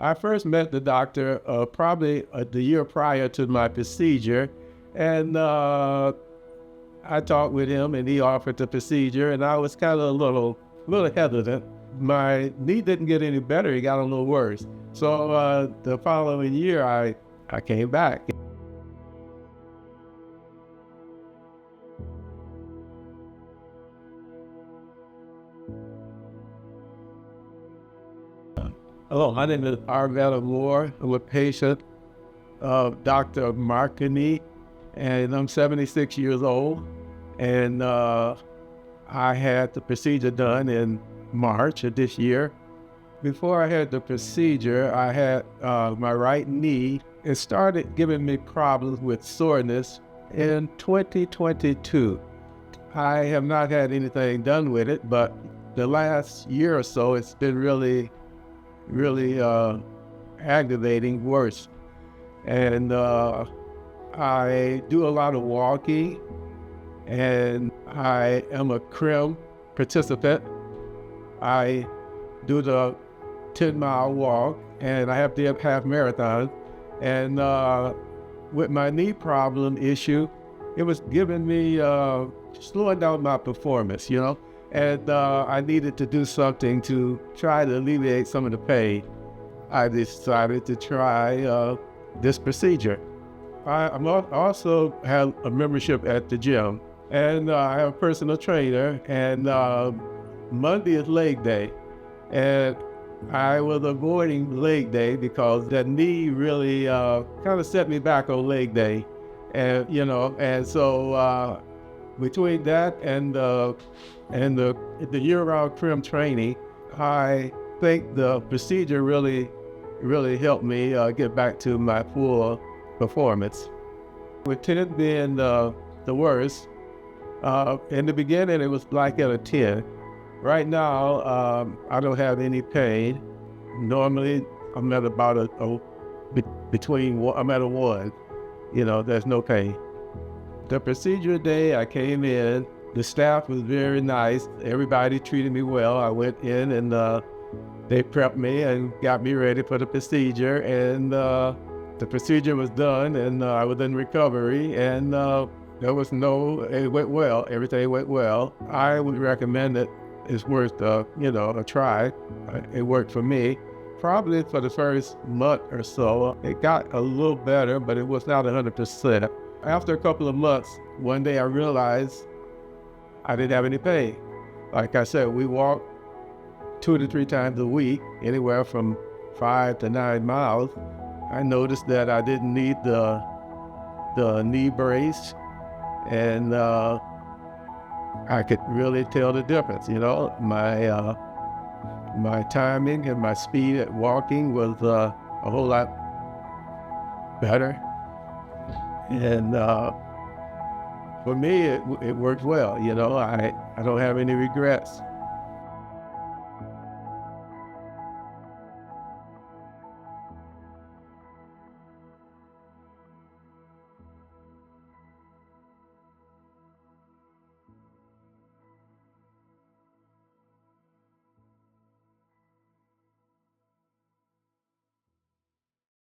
I first met the doctor probably the year prior to my procedure, and I talked with him, and he offered the procedure, and I was kind of a little hesitant. My knee didn't get any better; it got a little worse. So the following year, I came back. Hello, my name is Arvetta. I'm a patient of Dr. Marconi, and I'm 76 years old. And I had the procedure done in March of this year. Before I had the procedure, I had my right knee. It started giving me problems with soreness in 2022. I have not had anything done with it, but the last year or so, it's been really aggravating, worse. And I do a lot of walking, and I am a CRIM participant. I do the 10-mile walk, and I have the half marathon. And with my knee problem issue, it was giving me, slowing down my performance, and I needed to do something to try to alleviate some of the pain. I decided to try this procedure. I also have a membership at the gym, and I have a personal trainer, and Monday is leg day. And I was avoiding leg day because that knee really kind of set me back on leg day. And so between that and the year-round CRIM training, I think the procedure really helped me get back to my full performance. With 10 being the worst, in the beginning it was like at a 10. Right now, I don't have any pain. Normally, I'm at about I'm at a 1. There's no pain. The procedure day I came in, the staff was very nice. Everybody treated me well. I went in and they prepped me and got me ready for the procedure. And the procedure was done, and I was in recovery, and it went well. Everything went well. I would recommend it. It's worth a try. It worked for me. Probably for the first month or so, it got a little better, but it was not 100%. After a couple of months, one day I realized I didn't have any pain. Like I said, we walk 2 to 3 times a week, anywhere from 5 to 9 miles. I noticed that I didn't need the knee brace, and I could really tell the difference. My timing and my speed at walking was a whole lot better. And for me, it worked well. I don't have any regrets.